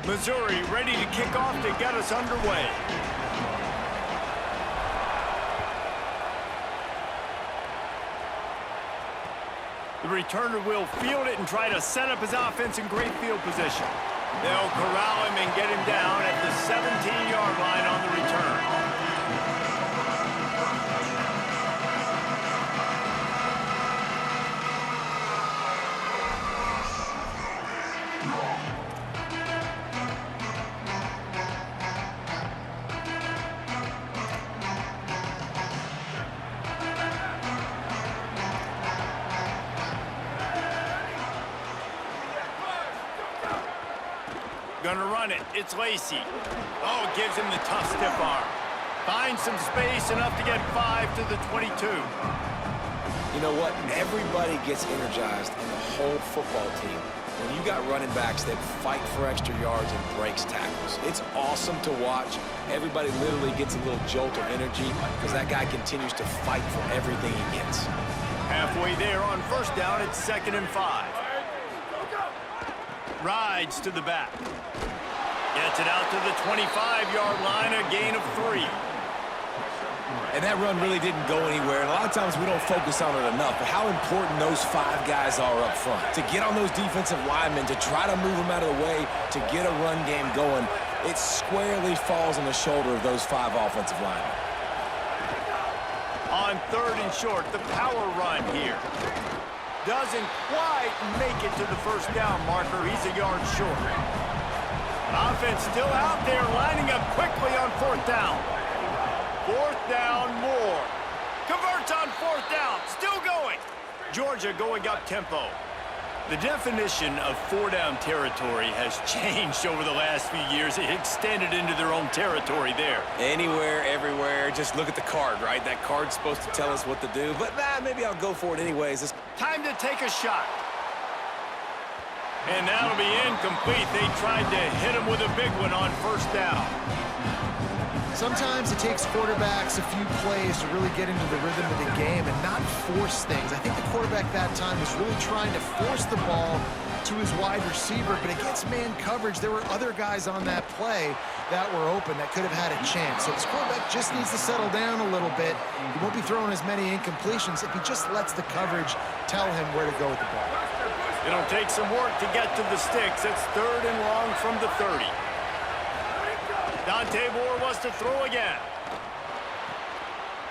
Missouri ready to kick off to get us underway. The returner will field it and try to set up his offense in great field position. They'll corral him and get him down at the 17-yard line on the return. Gonna run it. It's Lacy. Oh, gives him the tough stiff arm. Finds some space, enough to get 5 to the 22. You know what? Everybody gets energized in the whole football team when you got running backs that fight for extra yards and breaks tackles. It's awesome to watch. Everybody literally gets a little jolt of energy because that guy continues to fight for everything he gets. Halfway there on first down, it's 2nd and 5. Rides to the back. Gets it out to the 25-yard line, a gain of 3. And that run really didn't go anywhere. And a lot of times we don't focus on it enough, but how important those 5 guys are up front. To get on those defensive linemen, to try to move them out of the way, to get a run game going, it squarely falls on the shoulder of those 5 offensive linemen. On 3rd and short, the power run here. Doesn't quite make it to the first down marker. He's a yard short. Offense still out there, lining up quickly on 4th down. 4th down, more. Converts on 4th down, still going. Georgia going up tempo. The definition of 4-down territory has changed over the last few years. It extended into their own territory there. Anywhere, everywhere, just look at the card, right? That card's supposed to tell us what to do, but maybe I'll go for it anyways. It's time to take a shot. And that'll be incomplete. They tried to hit him with a big one on 1st down. Sometimes it takes quarterbacks a few plays to really get into the rhythm of the game and not force things. I think the quarterback that time was really trying to force the ball to his wide receiver, but against man coverage, there were other guys on that play that were open that could have had a chance. So this quarterback just needs to settle down a little bit. He won't be throwing as many incompletions if he just lets the coverage tell him where to go with the ball. It'll take some work to get to the sticks. It's 3rd and long from the 30. Dante Moore wants to throw again.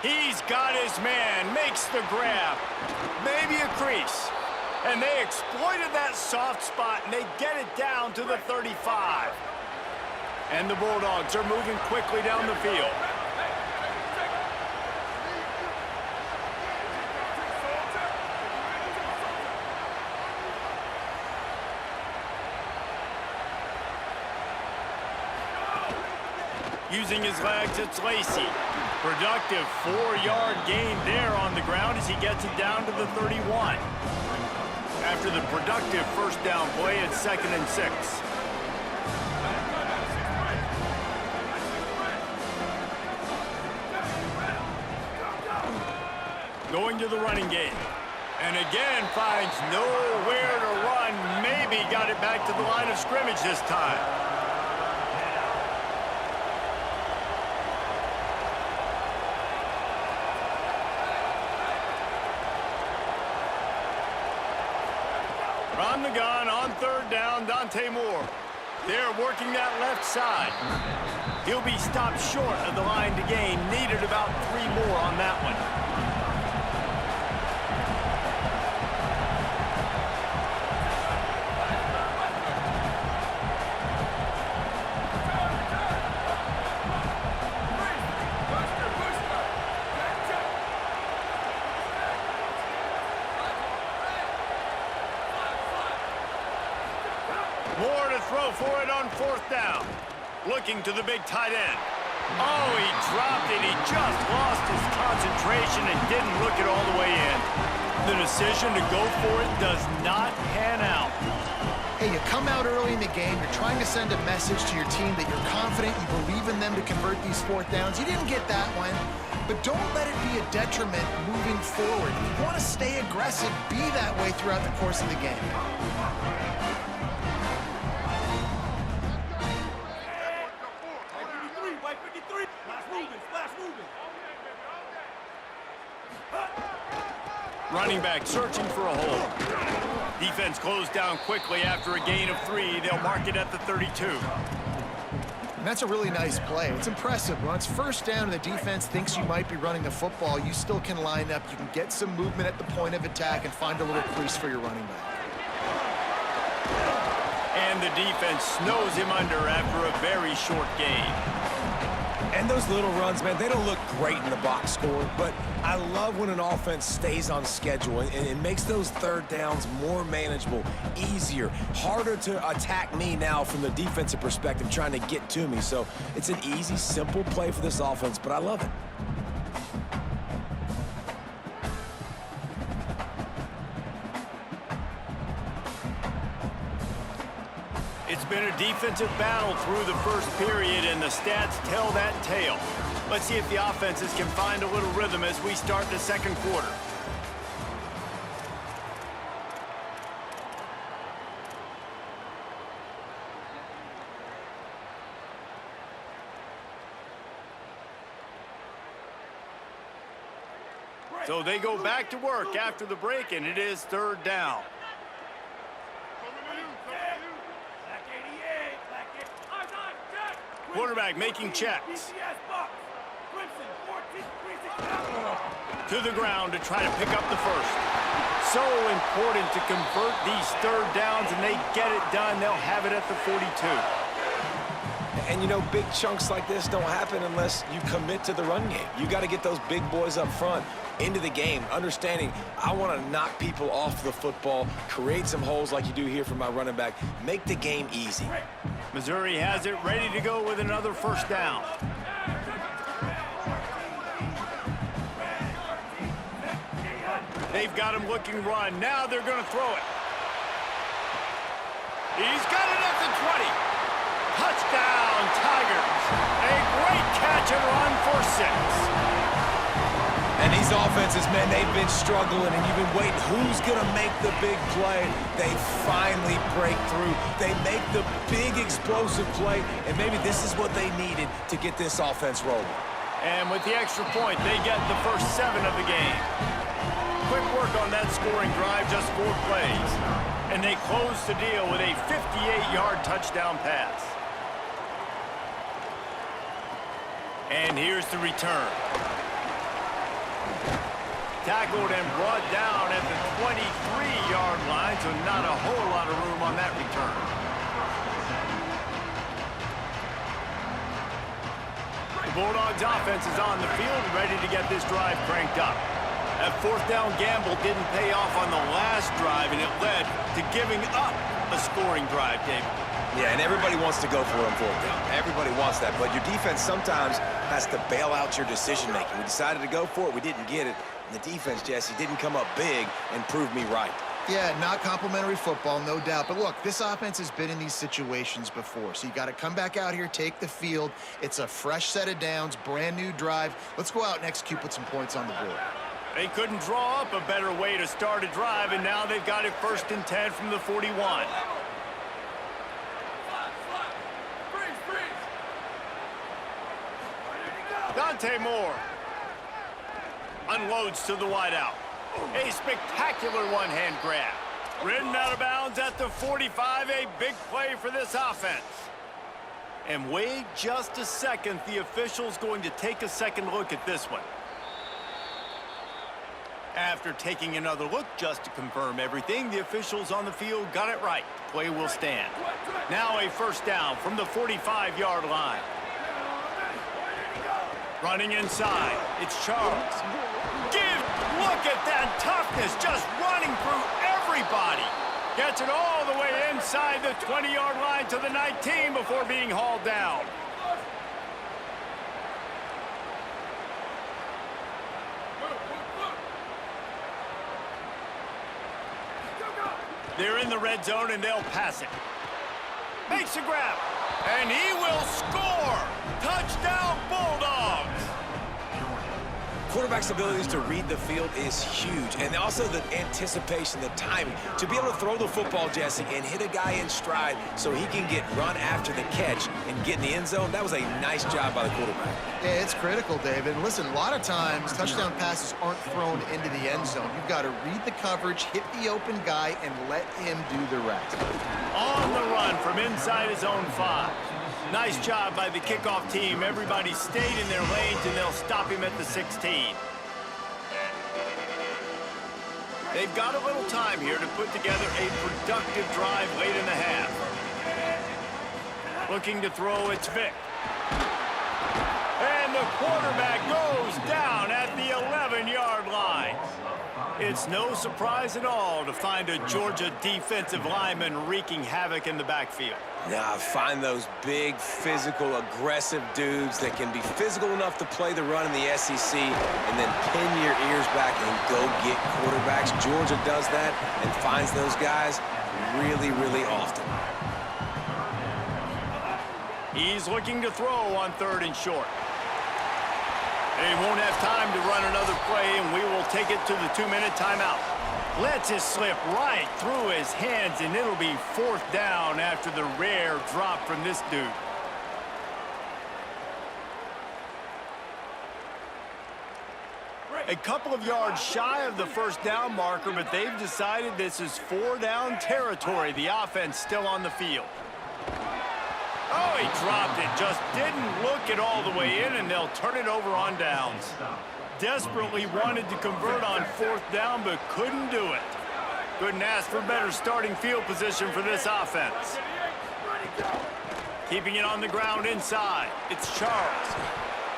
He's got his man, makes the grab. Maybe a crease. And they exploited that soft spot, and they get it down to the 35. And the Bulldogs are moving quickly down the field. Using his legs, it's Lacy. Productive 4-yard gain there on the ground as he gets it down to the 31. After the productive 1st down play, it's 2nd and 6. Going to the running game. And again finds nowhere to run. Maybe got it back to the line of scrimmage this time. From the gun on third down, Dante Moore. They're working that left side. He'll be stopped short of the line to gain. Needed about 3 more on that one. Moore to throw for it on fourth down. Looking to the big tight end. Oh, he dropped it. He just lost his concentration and didn't look it all the way in. The decision to go for it does not pan out. Hey, you come out early in the game, you're trying to send a message to your team that you're confident, you believe in them to convert these fourth downs. You didn't get that one, but don't let it be a detriment moving forward. If you want to stay aggressive, be that way throughout the course of the game. Running back searching for a hole. Defense closed down quickly after a gain of 3. They'll mark it at the 32. And that's a really nice play. It's impressive. When it's first down and the defense thinks you might be running the football, you still can line up. You can get some movement at the point of attack and find a little crease for your running back. And the defense snows him under after a very short gain. And those little runs, man, they don't look great in the box score, but I love when an offense stays on schedule and it makes those third downs more manageable, easier, harder to attack me now from the defensive perspective trying to get to me. So it's an easy, simple play for this offense, but I love it. It's been a defensive battle through the first period, and the stats tell that tale. Let's see if the offenses can find a little rhythm as we start the second quarter. So they go back to work after the break, and it is third down. Quarterback making checks. To the ground to try to pick up the first. So important to convert these third downs, and they get it done. They'll have it at the 42. And, you know, big chunks like this don't happen unless you commit to the run game. You got to get those big boys up front into the game, understanding I want to knock people off the football, create some holes like you do here for my running back, make the game easy. Missouri has it ready to go with another first down. They've got him looking run. Now they're going to throw it. He's got it at the 20. Touchdown, Tigers. A great catch and run for 6. And these offenses, man, they've been struggling, and you've been waiting. Who's going to make the big play? They finally break through. They make the big explosive play, and maybe this is what they needed to get this offense rolling. And with the extra point, they get the first 7 of the game. Quick work on that scoring drive, just 4 plays. And they close the deal with a 58-yard touchdown pass. And here's the return. Tackled and brought down at the 23-yard line, so not a whole lot of room on that return. The Bulldogs offense is on the field, ready to get this drive cranked up. That fourth down gamble didn't pay off on the last drive, and it led to giving up a scoring drive, David. Yeah, and everybody wants to go for it on fourth down. Everybody wants that, but your defense sometimes has to bail out your decision-making. We decided to go for it. We didn't get it. And the defense, Jesse, didn't come up big and prove me right. Yeah, not complimentary football, no doubt. But look, this offense has been in these situations before. So you got to come back out here, take the field. It's a fresh set of downs, brand new drive. Let's go out and execute, put some points on the board. They couldn't draw up a better way to start a drive, and now they've got it 1st and 10 from the 41. Dante Moore unloads to the wideout. A spectacular one-hand grab. Ridden out of bounds at the 45, a big play for this offense. And wait just a second, the official's going to take a second look at this one. After taking another look just to confirm everything, the officials on the field got it right. Play will stand. Now a first down from the 45-yard line. Running inside, it's Charles. Look at that toughness, just running through everybody. Gets it all the way inside the 20-yard line to the 19 before being hauled down. They're in the red zone, and they'll pass it. Makes a grab, and he will score! Touchdown, Bulldogs! Quarterback's abilities to read the field is huge, and also the anticipation, the timing. To be able to throw the football, Jesse, and hit a guy in stride so he can get run after the catch and get in the end zone, that was a nice job by the quarterback. Yeah, it's critical, David. Listen, a lot of times, touchdown passes aren't thrown into the end zone. You've got to read the coverage, hit the open guy, and let him do the rest. On the run from inside his own 5. Nice job by the kickoff team. Everybody stayed in their lanes, and they'll stop him at the 16. They've got a little time here to put together a productive drive late in the half. Looking to throw, it's Vick. And the quarterback goes down at the 11-yard line. It's no surprise at all to find a Georgia defensive lineman wreaking havoc in the backfield. Now, find those big, physical, aggressive dudes that can be physical enough to play the run in the SEC and then pin your ears back and go get quarterbacks. Georgia does that and finds those guys really, really often. He's looking to throw on 3rd and short. They won't have time to run another play, and we will take it to the 2-minute timeout. Lets it slip right through his hands, and it'll be 4th down after the rare drop from this dude. A couple of yards shy of the first down marker, but they've decided this is 4-down territory. The offense still on the field. Oh, he dropped it. Just didn't look it all the way in, and they'll turn it over on downs. Desperately wanted to convert on 4th down, but couldn't do it. Couldn't ask for better starting field position for this offense. Keeping it on the ground inside. It's Charles.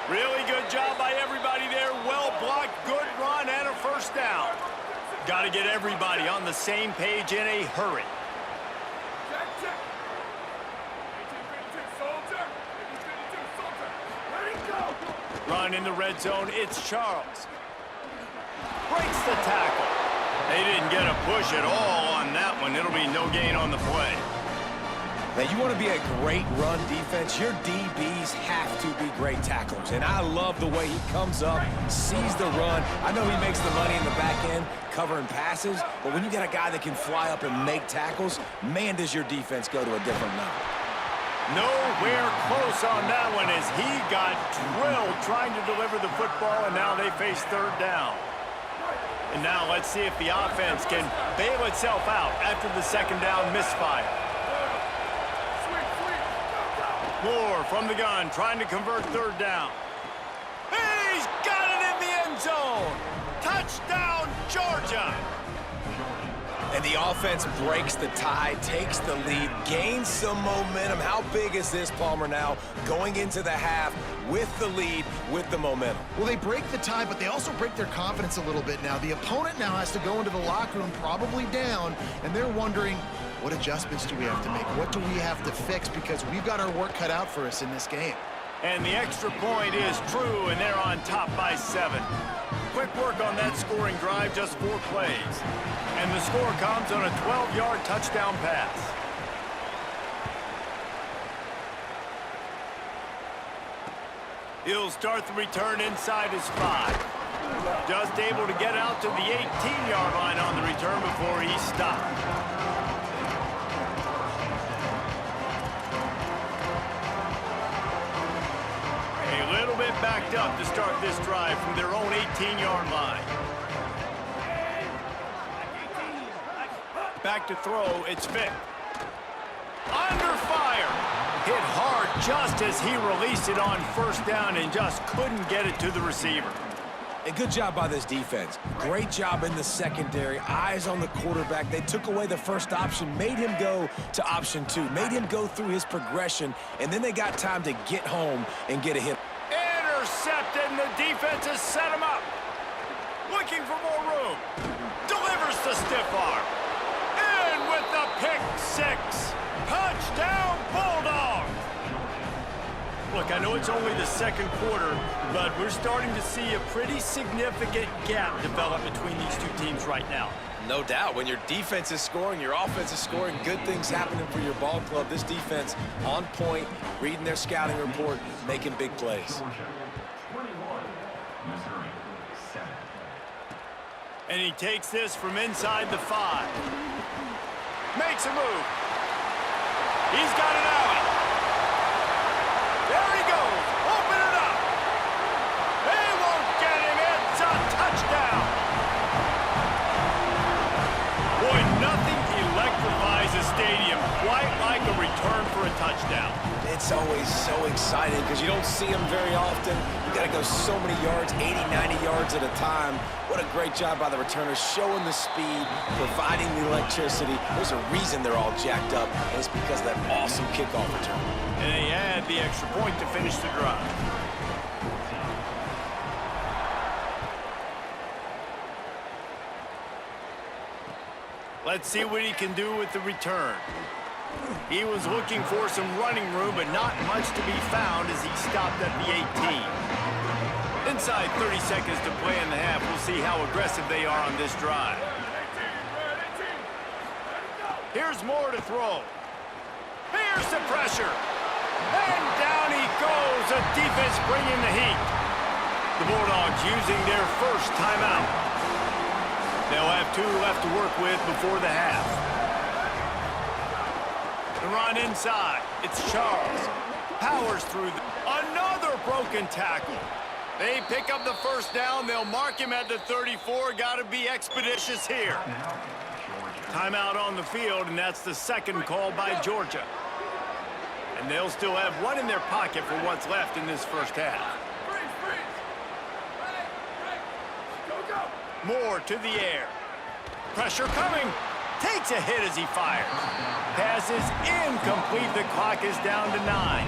Really good job by everybody there. Well blocked, good run, and a first down. Got to get everybody on the same page in a hurry. Run in the red zone, it's Charles. Breaks the tackle. They didn't get a push at all on that one. It'll be no gain on the play. Now, you want to be a great run defense, your DBs have to be great tacklers. And I love the way he comes up, sees the run. I know he makes the money in the back end covering passes, but when you got a guy that can fly up and make tackles, man, does your defense go to a different level. Nowhere close on that one as he got drilled trying to deliver the football, and now they face 3rd down. And now let's see if the offense can bail itself out after the 2nd down misfire. Moore from the gun trying to convert 3rd down. He's got it in the end zone. Touchdown, Georgia. And the offense breaks the tie, takes the lead, gains some momentum. How big is this, Palmer, now going into the half with the lead, with the momentum? Well, they break the tie, but they also break their confidence a little bit now. The opponent now has to go into the locker room probably down, and they're wondering, what adjustments do we have to make? What do we have to fix? Because we've got our work cut out for us in this game. And the extra point is true, and they're on top by 7. Quick work on that scoring drive, just 4 plays. And the score comes on a 12-yard touchdown pass. He'll start the return inside his 5. Just able to get out to the 18-yard line on the return before he stopped. Backed up to start this drive from their own 18-yard line. back to throw. It's Vick. Under fire. Hit hard just as he released it on first down and just couldn't get it to the receiver. A good job by this defense. Great job in the secondary. Eyes on the quarterback. They took away the first option, made him go to option 2, made him go through his progression, and then they got time to get home and get a hit. Intercepted, and the defense has set him up. Looking for more room. Delivers the stiff arm. In with the pick 6. Touchdown, Bulldogs! Look, I know it's only the second quarter, but we're starting to see a pretty significant gap develop between these two teams right now. No doubt. When your defense is scoring, your offense is scoring, good things happening for your ball club. This defense on point, reading their scouting report, making big plays. And he takes this from inside the 5. Makes a move. He's got an alley. There he goes. Open it up. They won't get him. It's a touchdown. Boy, nothing electrifies a stadium quite like a return for a touchdown. It's always so exciting because you don't see them very often. You got to go so many yards, 80, 90 yards at a time. What a great job by the returners, showing the speed, providing the electricity. There's a reason they're all jacked up, and it's because of that awesome kickoff return. And they add the extra point to finish the drive. Let's see what he can do with the return. He was looking for some running room, but not much to be found as he stopped at the 18. Inside 30 seconds to play in the half. We'll see how aggressive they are on this drive. Here's more to throw. Here's the pressure. And down he goes. The defense bringing the heat. The Bulldogs using their first timeout. They'll have 2 left to work with before the half. The run inside. It's Charles. Powers through. Another broken tackle. They pick up the first down. They'll mark him at the 34. Got to be expeditious here. Timeout on the field, and that's the second call by Georgia. And they'll still have one in their pocket for what's left in this first half. Moore to the air. Pressure coming. Takes a hit as he fires. Pass is incomplete. The clock is down to 9.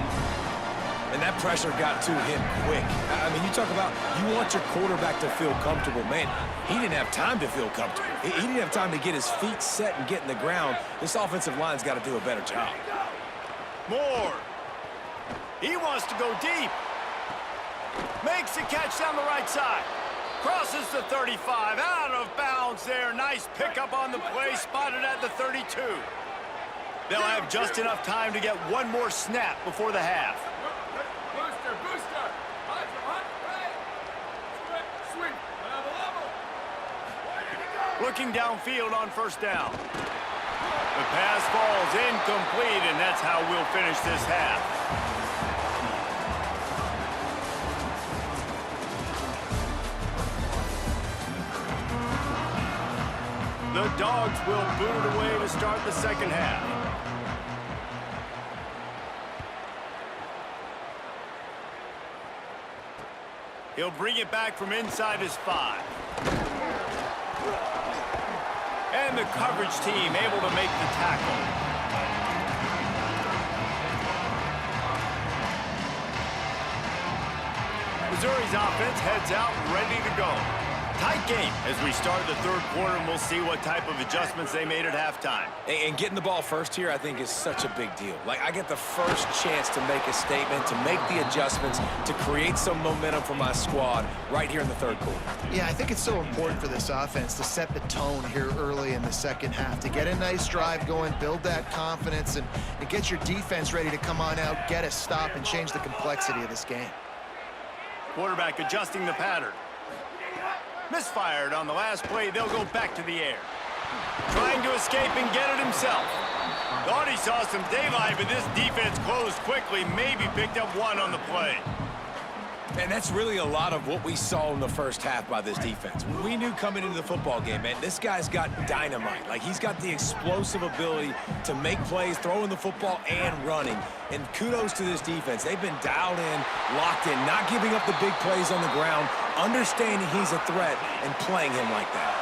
And that pressure got to him quick. I mean, you talk about you want your quarterback to feel comfortable. Man, he didn't have time to feel comfortable. He didn't have time to get his feet set and get in the ground. This offensive line's got to do a better job. Moore. He wants to go deep. Makes the catch down the right side. Crosses the 35. Out of bounds there. Nice pickup on the play. Spotted at the 32. They'll have just enough time to get one more snap before the half. Looking downfield on first down. The pass falls incomplete, and that's how we'll finish this half. The Dogs will boot it away to start the second half. He'll bring it back from inside his 5. And the coverage team able to make the tackle. Missouri's offense heads out ready to go. Tight game as we start the third quarter, and we'll see what type of adjustments they made at halftime. And getting the ball first here, I think, is such a big deal. Like, I get the first chance to make a statement, to make the adjustments, to create some momentum for my squad right here in the third quarter. Yeah, I think it's so important for this offense to set the tone here early in the second half, to get a nice drive going, build that confidence, and get your defense ready to come on out, get a stop, and change the complexity of this game. Quarterback adjusting the pattern. Misfired on the last play. They'll go back to the air. Trying to escape and get it himself. Thought he saw some daylight, but this defense closed quickly. Maybe picked up one on the play. And that's really a lot of what we saw in the first half by this defense. We knew coming into the football game, man, this guy's got dynamite. Like, he's got the explosive ability to make plays, throwing the football and running. And kudos to this defense. They've been dialed in, locked in, not giving up the big plays on the ground, understanding he's a threat, and playing him like that.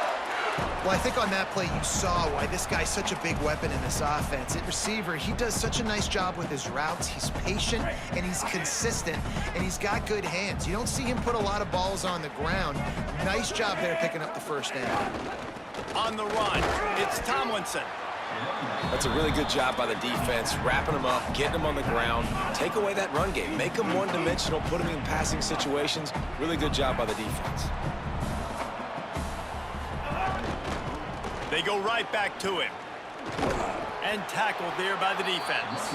Well, I think on that play you saw why this guy's such a big weapon in this offense. At receiver, he does such a nice job with his routes. He's patient, and he's consistent, and he's got good hands. You don't see him put a lot of balls on the ground. Nice job there picking up the first down. On the run, it's Tomlinson. That's a really good job by the defense, wrapping them up, getting them on the ground, take away that run game, make them one-dimensional, put them in passing situations. Really good job by the defense. They go right back to him. And tackled there by the defense.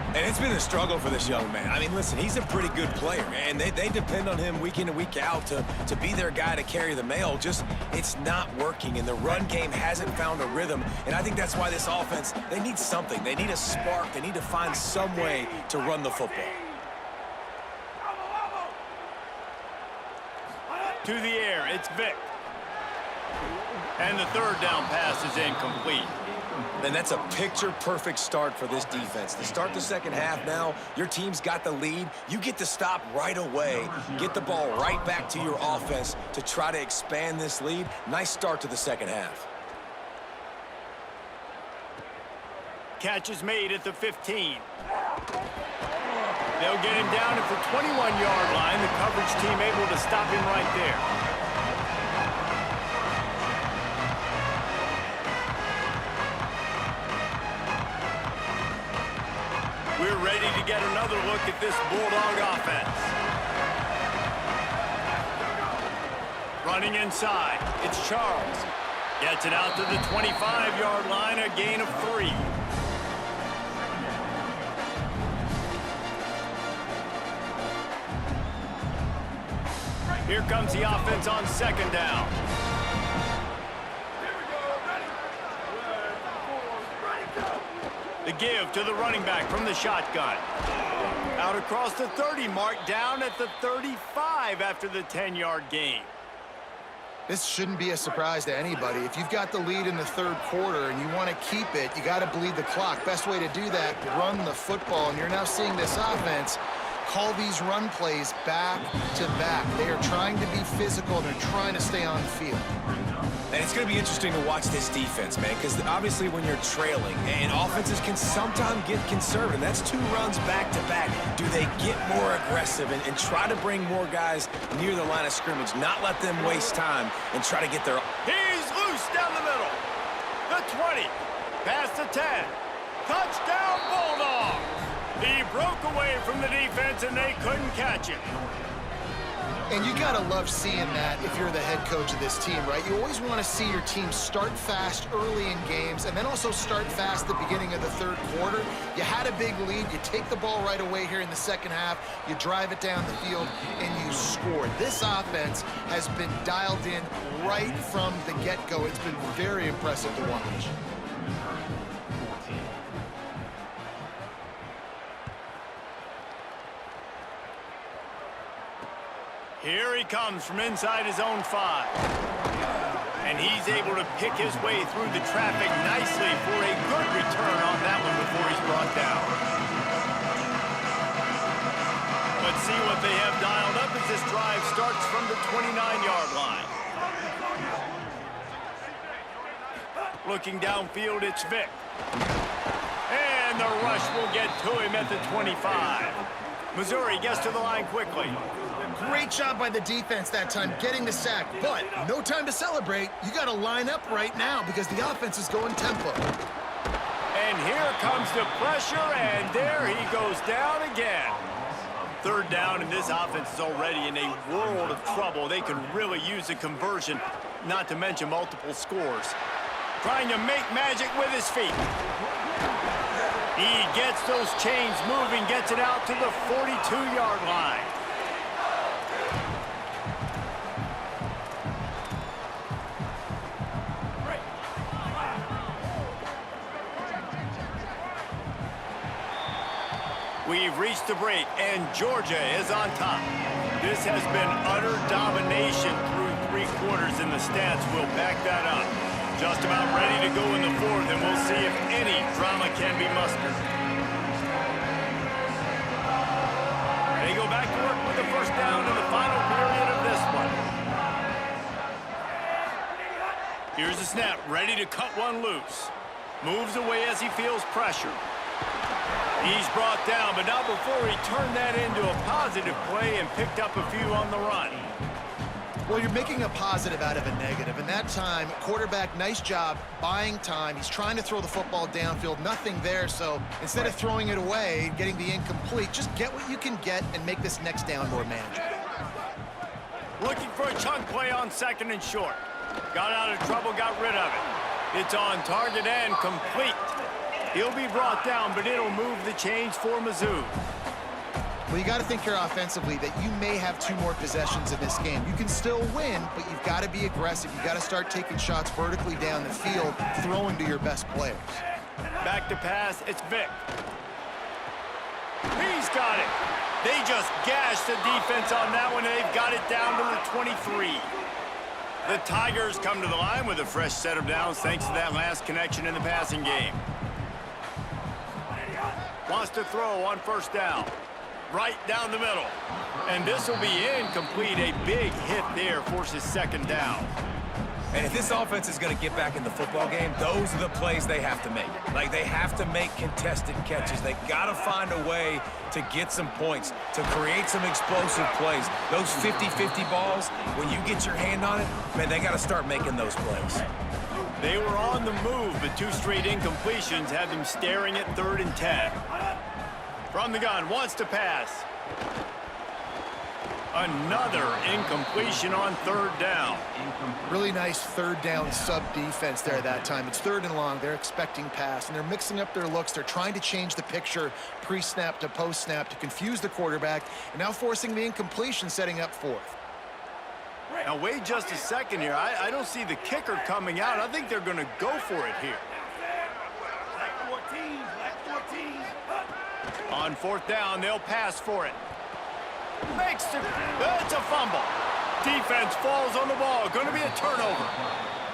And it's been a struggle for this young man. I mean, listen, he's a pretty good player, and they depend on him week in and week out to be their guy to carry the mail. Just, it's not working, and the run game hasn't found a rhythm. And I think that's why this offense, they need something. They need a spark. They need to find some way to run the football. To the air, it's Vick. And the third down pass is incomplete. And that's a picture-perfect start for this defense. To start the second half now, your team's got the lead. You get to stop right away, get the ball right back to your offense to try to expand this lead. Nice start to the second half. Catch is made at the 15. They'll get him down at the 21-yard line. The coverage team able to stop him right there. We're ready to get another look at this Bulldog offense. Running inside, it's Charles. Gets it out to the 25-yard line, a gain of 3. Here comes the offense on second down. The give to the running back from the shotgun. Out across the 30 mark, down at the 35 after the 10-yard gain. This shouldn't be a surprise to anybody. If you've got the lead in the third quarter and you want to keep it, you got to bleed the clock. Best way to do that, run the football. And you're now seeing this offense call these run plays back to back. They are trying to be physical, and they're trying to stay on the field. And it's going to be interesting to watch this defense, man, because obviously when you're trailing, and offenses can sometimes get conservative. That's 2 runs back-to-back. Do they get more aggressive and try to bring more guys near the line of scrimmage, not let them waste time, and try to get their... He's loose down the middle. The 20, past the 10. Touchdown, Bulldogs. He broke away from the defense, and they couldn't catch him. And you gotta love seeing that if you're the head coach of this team, right? You always want to see your team start fast early in games and then also start fast at the beginning of the third quarter. You had a big lead, you take the ball right away here in the second half, you drive it down the field, and you score. This offense has been dialed in right from the get-go. It's been very impressive to watch. Here he comes from inside his own 5. And he's able to pick his way through the traffic nicely for a good return on that one before he's brought down. Let's see what they have dialed up as this drive starts from the 29-yard line. Looking downfield, it's Vick. And the rush will get to him at the 25. Missouri gets to the line quickly. Great job by the defense that time, getting the sack, but no time to celebrate. You got to line up right now because the offense is going tempo. And here comes the pressure, and there he goes down again. Third down, and this offense is already in a world of trouble. They can really use a conversion, not to mention multiple scores. Trying to make magic with his feet. He gets those chains moving, gets it out to the 42-yard line. We've reached the break, and Georgia is on top. This has been utter domination through 3 quarters, and the stats will back that up. Just about ready to go in the 4th, and we'll see if any drama can be mustered. They go back to work with the first down in the final period of this one. Here's the snap, ready to cut one loose. Moves away as he feels pressure. He's brought down, but not before he turned that into a positive play and picked up a few on the run. Well, you're making a positive out of a negative. And that time, quarterback, nice job buying time. He's trying to throw the football downfield. Nothing there, so instead of throwing it away, getting the incomplete, just get what you can get and make this next down more manageable. Looking for a chunk play on 2nd and short. Got out of trouble, got rid of it. It's on target and complete. He'll be brought down, but it'll move the chains for Mizzou. Well, you got to think here offensively that you may have 2 more possessions in this game. You can still win, but you've got to be aggressive. You've got to start taking shots vertically down the field, throwing to your best players. Back to pass, it's Vick. He's got it. They just gashed the defense on that one, and they've got it down to the 23. The Tigers come to the line with a fresh set of downs thanks to that last connection in the passing game. Wants to throw on 1st down. Right down the middle. And this will be incomplete. A big hit there forces 2nd down. And if this offense is going to get back in the football game, those are the plays they have to make. Like, they have to make contested catches. They got to find a way to get some points, to create some explosive plays. Those 50-50 balls, when you get your hand on it, man, they got to start making those plays. They were on the move, but 2 straight incompletions had them staring at 3rd and 10. From the gun, wants to pass. Another incompletion on 3rd down. Really nice 3rd down sub-defense there that time. It's 3rd and long. They're expecting pass, and they're mixing up their looks. They're trying to change the picture pre-snap to post-snap to confuse the quarterback, and now forcing the incompletion, setting up 4th. Now, wait just a second here. I don't see the kicker coming out. I think they're going to go for it here. On 4th down, they'll pass for it. Makes it. It's a fumble. Defense falls on the ball. Going to be a turnover.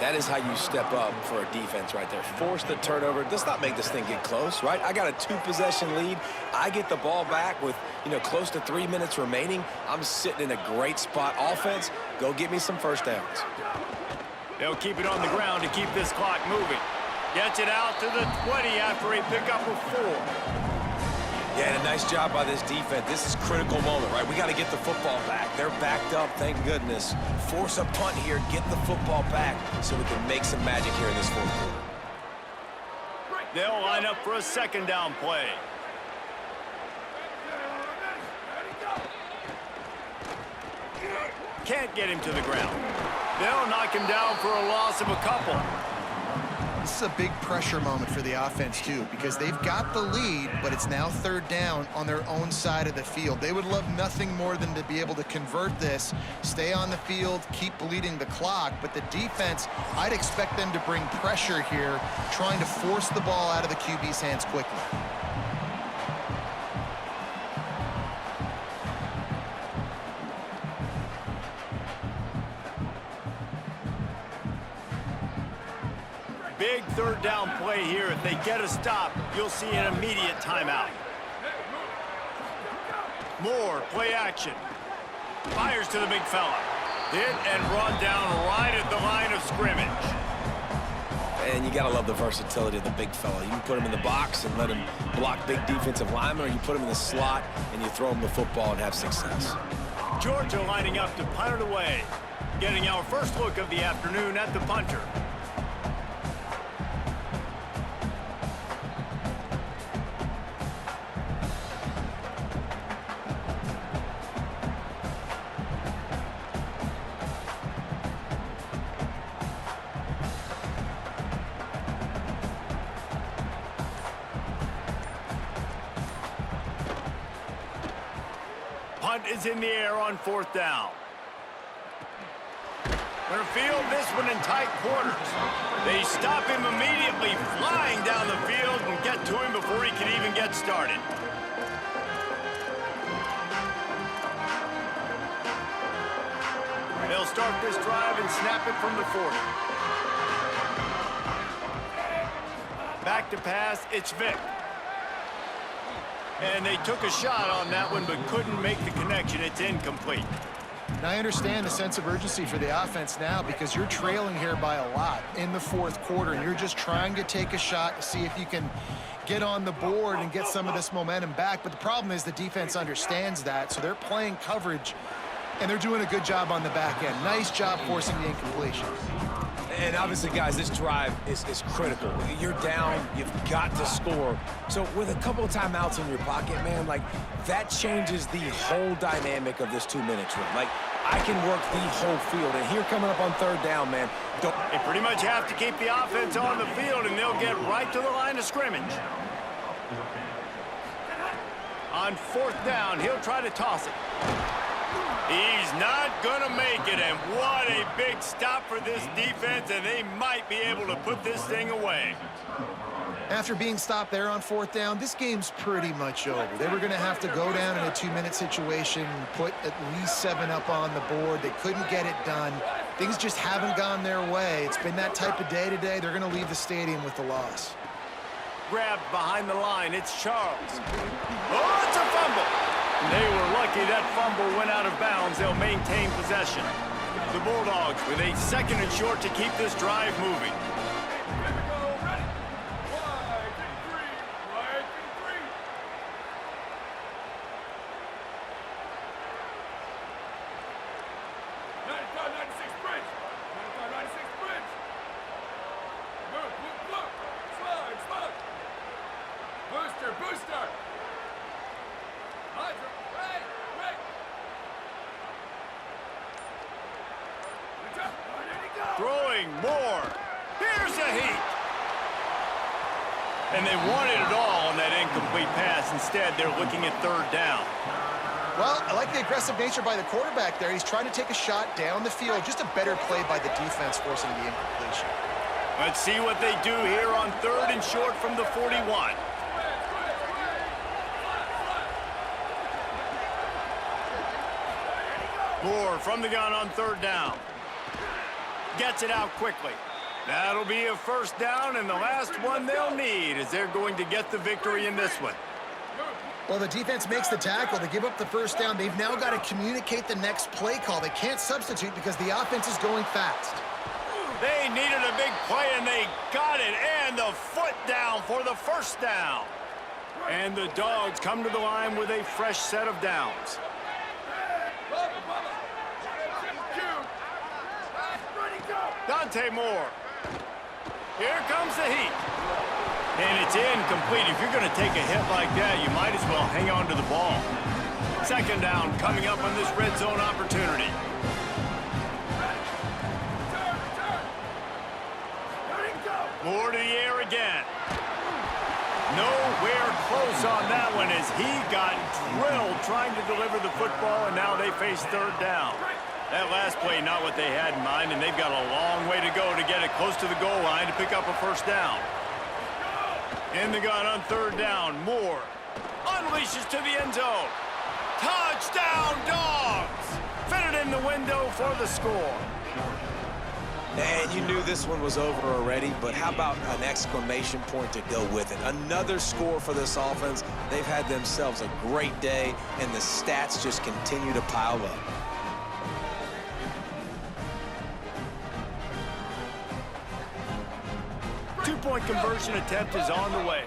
That is how you step up for a defense right there. Force the turnover. Let's not make this thing get close, right? I got a 2-possession lead. I get the ball back with, close to 3 minutes remaining. I'm sitting in a great spot. Offense, go get me some 1st downs. They'll keep it on the ground to keep this clock moving. Gets it out to the 20 after a pickup of 4. Yeah, and a nice job by this defense. This is a critical moment, right? We got to get the football back. They're backed up, thank goodness. Force a punt here, get the football back so we can make some magic here in this 4th quarter. They'll line up for a 2nd down play. Can't get him to the ground. They'll knock him down for a loss of a couple. This is a big pressure moment for the offense, too, because they've got the lead, but it's now 3rd down on their own side of the field. They would love nothing more than to be able to convert this, stay on the field, keep bleeding the clock, but the defense, I'd expect them to bring pressure here, trying to force the ball out of the QB's hands quickly. Big 3rd down play here. If they get a stop, you'll see an immediate timeout. Moore, play action. Fires to the big fella. Hit and run down right at the line of scrimmage. And you got to love the versatility of the big fella. You can put him in the box and let him block big defensive linemen, or you put him in the slot and you throw him the football and have success. Georgia lining up to punt it away. Getting our first look of the afternoon at the punter. Punt is in the air on 4th down. Gonna field this one in tight quarters. They stop him immediately, flying down the field and get to him before he can even get started. they'll start this drive and snap it from the 40. Back to pass, it's Vick. And they took a shot on that one, but couldn't make the connection. It's incomplete. Now, I understand the sense of urgency for the offense now because you're trailing here by a lot in the fourth quarter, and you're just trying to take a shot to see if you can get on the board and get some of this momentum back. But the problem is the defense understands that, so they're playing coverage, and they're doing a good job on the back end. Nice job forcing the incompletion. And obviously, guys, this drive is critical. You're down, you've got to score. So with a couple of timeouts in your pocket, man, like, that changes the whole dynamic of this 2-minute drill. Like, I can work the whole field. And here coming up on third down, man, They pretty much have to keep the offense on the field, and they'll get right to the line of scrimmage. On fourth down, he'll try to toss it. He's not going to make it, and what a big stop for this defense, and they might be able to put this thing away. After being stopped there on fourth down, this game's pretty much over. They were going to have to go down in a 2-minute situation, put at least 7 up on the board. They couldn't get it done. Things just haven't gone their way. It's been that type of day today. They're going to leave the stadium with the loss. Grabbed behind the line, it's Charles. Oh, it's a fumble. They were lucky that fumble went out of bounds. They'll maintain possession. The Bulldogs with a 2nd and short to keep this drive moving. Throwing more. Here's a heat. And they wanted it all on that incomplete pass. Instead, they're looking at third down. Well, I like the aggressive nature by the quarterback there. He's trying to take a shot down the field. Just a better play by the defense forcing the incompletion. Let's see what they do here on 3rd and short from the 41. Moore from the gun on 3rd down. Gets it out quickly. That'll be a 1st down, and the last one they'll need as they're going to get the victory in this one. Well, the defense makes the tackle. They give up the 1st down. They've now got to communicate the next play call. They can't substitute because the offense is going fast. They needed a big play, and they got it, and the foot down for the 1st down. And the Dogs come to the line with a fresh set of downs. Dante Moore. Here comes the heat. And it's incomplete. If you're going to take a hit like that, you might as well hang on to the ball. 2nd down coming up on this red zone opportunity. Moore to the air again. Nowhere close on that one as he got drilled trying to deliver the football, and now they face 3rd down. That last play, not what they had in mind, and they've got a long way to go to get it close to the goal line to pick up a 1st down. In the gun on 3rd down, Moore unleashes to the end zone. Touchdown, Dogs! Fitted in the window for the score. And you knew this one was over already, but how about an exclamation point to go with it? Another score for this offense. They've had themselves a great day, and the stats just continue to pile up. Two-point conversion attempt is on the way.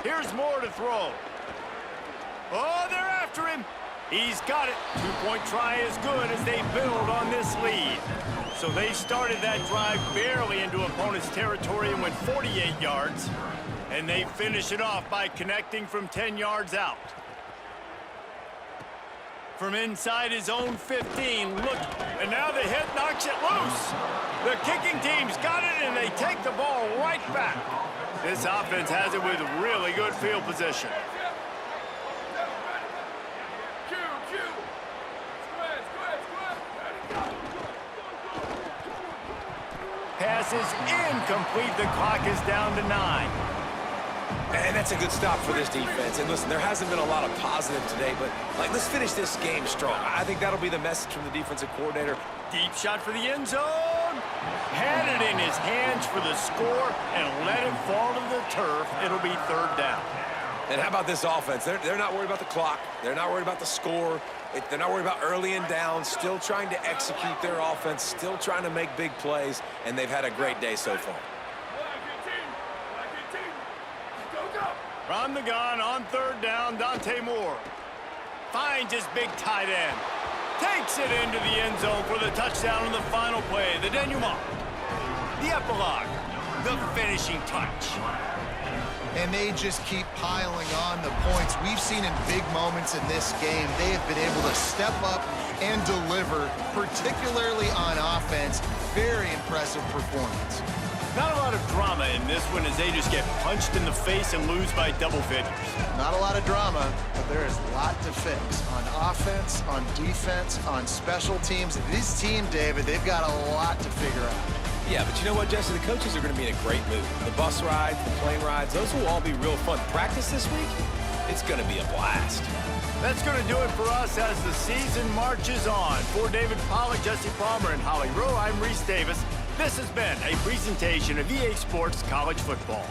Here's Moore to throw. Oh, they're after him. He's got it. 2-point try is good as they build on this lead. So they started that drive barely into opponent's territory and went 48 yards. And they finish it off by connecting from 10 yards out. From inside his own 15, look, and now the hit knocks it loose. The kicking team's got it, and they take the ball right back. This offense has it with really good field position. Pass is incomplete. The clock is down to 9. And that's a good stop for this defense. And listen, there hasn't been a lot of positive today, but let's finish this game strong. I think that'll be the message from the defensive coordinator. Deep shot for the end zone. Had it in his hands for the score and let it fall to the turf. It'll be third down. And how about this offense? They're not worried about the clock. They're not worried about the score. They're not worried about early and down. Still trying to execute their offense. Still trying to make big plays. And they've had a great day so far. From the gun on third down, Dante Moore finds his big tight end. Takes it into the end zone for the touchdown on the final play. The denouement, the epilogue, the finishing touch. And they just keep piling on the points. We've seen in big moments in this game, they have been able to step up and deliver, particularly on offense. Very impressive performance. Not a lot of drama in this one as they just get punched in the face and lose by double figures. Not a lot of drama, but there is a lot to fix on offense, on defense, on special teams. This team, David, they've got a lot to figure out. Yeah, but you know what, Jesse? The coaches are going to be in a great mood. The bus rides, the plane rides, those will all be real fun. Practice this week, it's going to be a blast. That's going to do it for us as the season marches on. For David Pollack, Jesse Palmer, and Holly Rowe, I'm Reese Davis. This has been a presentation of EA Sports College Football.